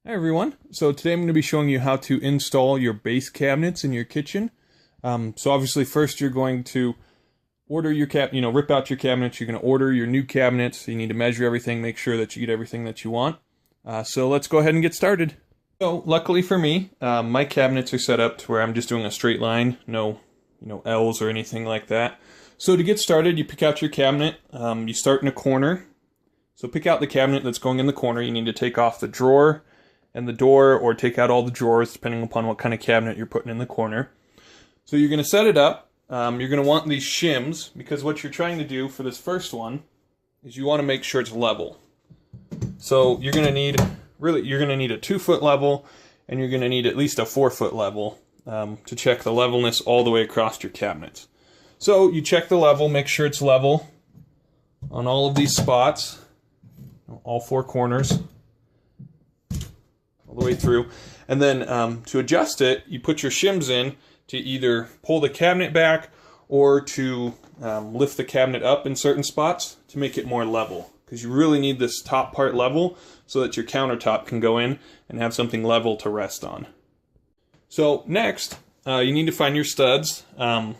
Hi everyone. So today I'm going to be showing you how to install your base cabinets in your kitchen. So obviously first you're going to order your rip out your cabinets. You're going to order your new cabinets. You need to measure everything, make sure that you get everything that you want. So let's go ahead and get started. So luckily for me, my cabinets are set up to where I'm just doing a straight line, no L's or anything like that. So to get started, you pick out your cabinet. You start in a corner. So pick out the cabinet that's going in the corner. You need to take off the drawer and the door, or take out all the drawers depending upon what kind of cabinet you're putting in the corner. So you're going to set it up. You're going to want these shims, because what you're trying to do for this first one is you want to make sure it's level. So you're going to need a 2-foot level, and you're going to need at least a 4-foot level to check the levelness all the way across your cabinets. So you check the level, make sure it's level on all of these spots, all 4 corners, all the way through. And then to adjust it, you put your shims in to either pull the cabinet back or to lift the cabinet up in certain spots to make it more level, because you really need this top part level so that your countertop can go in and have something level to rest on. So next, you need to find your studs. I'm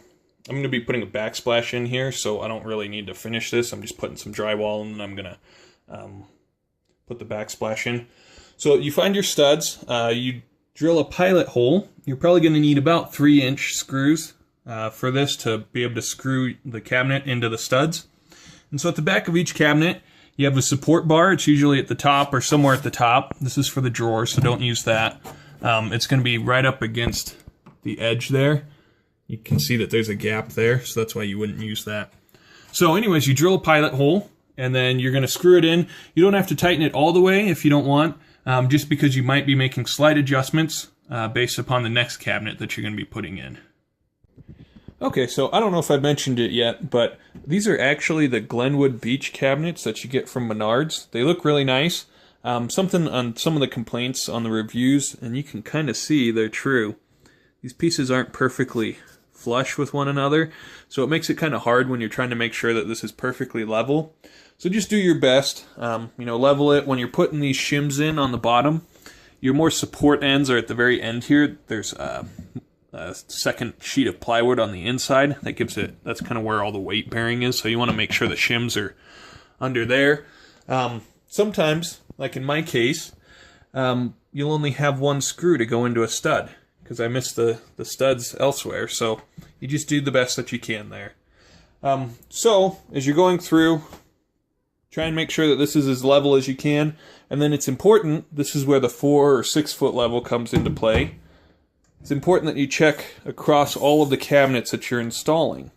going to be putting a backsplash in here, so I don't really need to finish this. I'm just putting some drywall, and then I'm going to put the backsplash in. So you find your studs, you drill a pilot hole. You're probably going to need about 3-inch screws for this to be able to screw the cabinet into the studs. And so at the back of each cabinet, you have a support bar. It's usually at the top or somewhere at the top. This is for the drawer, so don't use that. It's going to be right up against the edge there. You can see that there's a gap there, so that's why you wouldn't use that. So anyways, you drill a pilot hole, and then you're going to screw it in. You don't have to tighten it all the way if you don't want, just because you might be making slight adjustments based upon the next cabinet that you're going to be putting in. Okay, so I don't know if I've mentioned it yet, but these are actually the Glenwood beech cabinets that you get from Menards. They look really nice. Something on some of the complaints on the reviews, and you can kind of see they're true. These pieces aren't perfectly flush with one another, so it makes it kind of hard when you're trying to make sure that this is perfectly level. So just do your best, level it. When you're putting these shims in on the bottom, your more support ends are at the very end here. There's a second sheet of plywood on the inside that gives it, that's kind of where all the weight bearing is, so you want to make sure the shims are under there. Sometimes, like in my case, you'll only have one screw to go into a stud, because I missed the studs elsewhere, so you just do the best that you can there. So, as you're going through, try and make sure that this is as level as you can, and then it's important, this is where the 4 or 6 foot level comes into play. It's important that you check across all of the cabinets that you're installing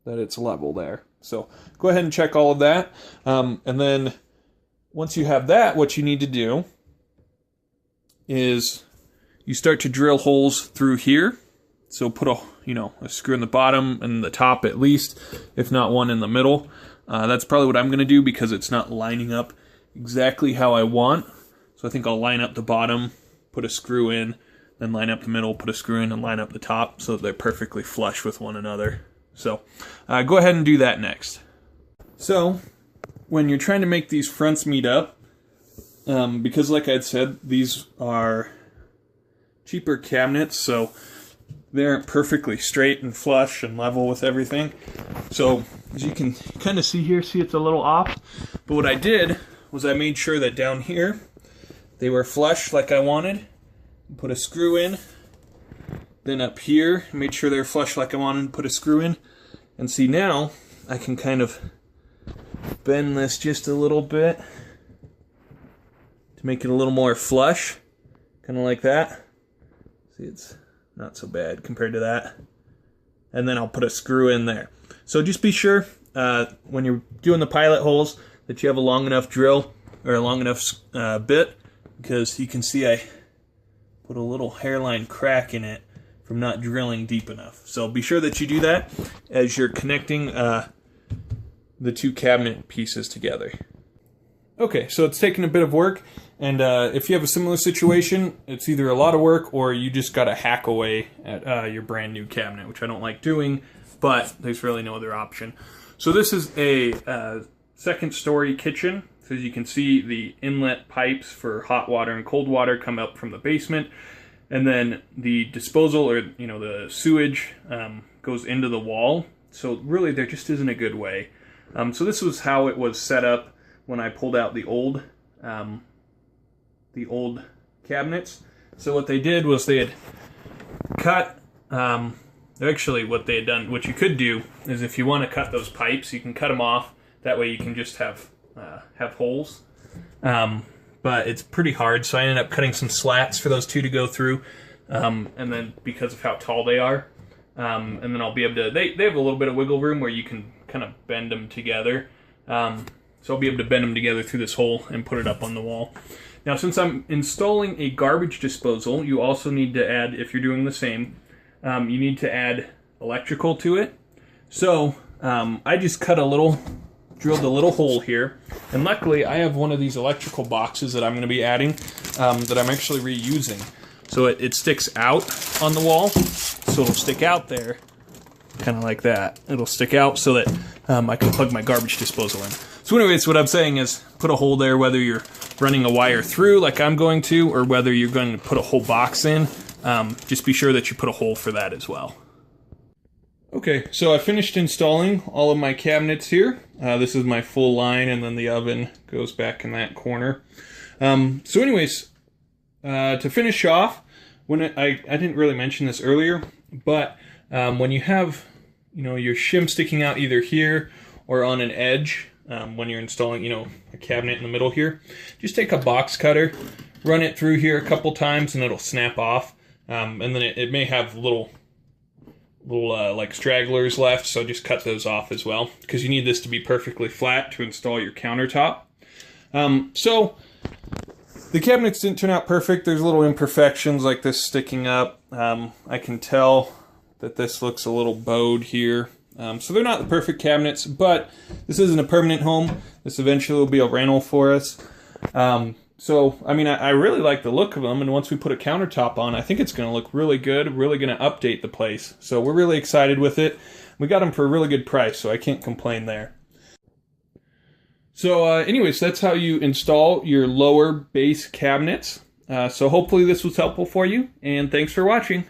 that it's level there. So go ahead and check all of that, and then once you have that, what you need to do is you start to drill holes through here. So put a screw in the bottom and the top at least, if not one in the middle. That's probably what I'm going to do, because it's not lining up exactly how I want. So I think I'll line up the bottom, put a screw in, then line up the middle, put a screw in, and line up the top so that they're perfectly flush with one another. So go ahead and do that next. So when you're trying to make these fronts meet up, because like I'd said, these are cheaper cabinets, so they aren't perfectly straight and flush and level with everything. So as you can kind of see here, see it's a little off. But what I did was I made sure that down here they were flush like I wanted. Put a screw in. Then up here, made sure they were flush like I wanted, put a screw in. And see, now I can kind of bend this just a little bit to make it a little more flush. Kind of like that. See, it's not so bad compared to that. And then I'll put a screw in there. So just be sure when you're doing the pilot holes that you have a long enough drill or a long enough bit, because you can see I put a little hairline crack in it from not drilling deep enough. So be sure that you do that as you're connecting the 2 cabinet pieces together. Okay, so it's taken a bit of work, and if you have a similar situation, it's either a lot of work or you just got to hack away at your brand new cabinet, which I don't like doing, but there's really no other option. So this is a second story kitchen. So as you can see, the inlet pipes for hot water and cold water come up from the basement, and then the disposal, or the sewage, goes into the wall. So really, there just isn't a good way. So this was how it was set up when I pulled out the old cabinets. So what they did was they had cut. Actually, what they had done, what you could do, is if you want to cut those pipes, you can cut them off. That way, you can just have holes. But it's pretty hard, so I ended up cutting some slats for those two to go through. And then because of how tall they are, and then I'll be able to. They have a little bit of wiggle room where you can kind of bend them together. So I'll be able to bend them together through this hole and put it up on the wall. Now, since I'm installing a garbage disposal, you also need to add, if you're doing the same, you need to add electrical to it. So I just drilled a little hole here, and luckily I have one of these electrical boxes that I'm going to be adding that I'm actually reusing. So it sticks out on the wall, so it'll stick out there, kind of like that. It'll stick out so that I can plug my garbage disposal in. So anyways, what I'm saying is put a hole there, whether you're running a wire through like I'm going to, or whether you're going to put a whole box in. Just be sure that you put a hole for that as well. Okay, so I finished installing all of my cabinets here. This is my full line, and then the oven goes back in that corner. So anyways, to finish off, I didn't really mention this earlier, but when you have your shim sticking out either here or on an edge, when you're installing a cabinet in the middle here, just take a box cutter, run it through here a couple times, and it'll snap off. And then it may have little like stragglers left, so just cut those off as well, because you need this to be perfectly flat to install your countertop. So the cabinets didn't turn out perfect. There's little imperfections like this sticking up. I can tell that this looks a little bowed here. So they're not the perfect cabinets, but this isn't a permanent home. This eventually will be a rental for us. So, I mean, I really like the look of them, and once we put a countertop on, I think it's going to look really good, really going to update the place. So we're really excited with it. We got them for a really good price, so I can't complain there. So anyways, that's how you install your lower base cabinets. So hopefully this was helpful for you, and thanks for watching.